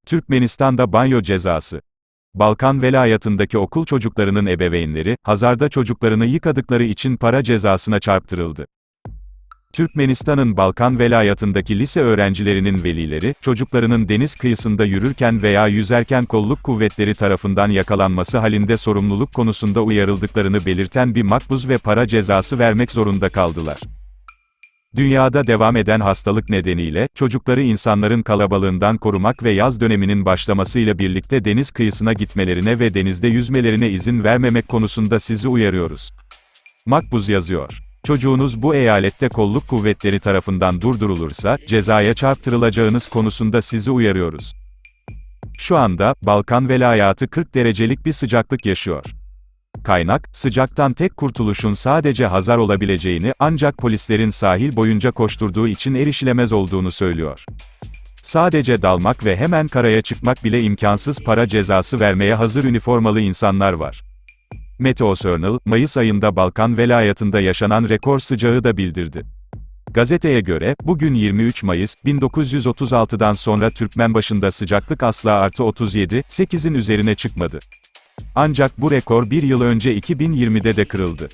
Türkmenistan'da banyo cezası. Balkan velayatındaki okul çocuklarının ebeveynleri, Hazar'da çocuklarını yıkadıkları için para cezasına çarptırıldı. Türkmenistan'ın Balkan velayatındaki lise öğrencilerinin velileri, çocuklarının deniz kıyısında yürürken veya yüzerken kolluk kuvvetleri tarafından yakalanması halinde sorumluluk konusunda uyarıldıklarını belirten bir makbuz ve para cezası vermek zorunda kaldılar. Dünyada devam eden hastalık nedeniyle, çocukları insanların kalabalığından korumak ve yaz döneminin başlamasıyla birlikte deniz kıyısına gitmelerine ve denizde yüzmelerine izin vermemek konusunda sizi uyarıyoruz. Makbuz yazıyor. Çocuğunuz bu eyalette kolluk kuvvetleri tarafından durdurulursa, cezaya çarptırılacağınız konusunda sizi uyarıyoruz. Şu anda, Balkan velayatı 40 derecelik bir sıcaklık yaşıyor. Kaynak, sıcaktan tek kurtuluşun sadece Hazar olabileceğini, ancak polislerin sahil boyunca koşturduğu için erişilemez olduğunu söylüyor. Sadece dalmak ve hemen karaya çıkmak bile imkansız, para cezası vermeye hazır üniformalı insanlar var. Meteosörnal, Mayıs ayında Balkan velayatında yaşanan rekor sıcağı da bildirdi. Gazeteye göre, bugün 23 Mayıs, 1936'dan sonra Türkmenbaşı'nda sıcaklık asla artı 37,8'in üzerine çıkmadı. Ancak bu rekor bir yıl önce 2020'de de kırıldı.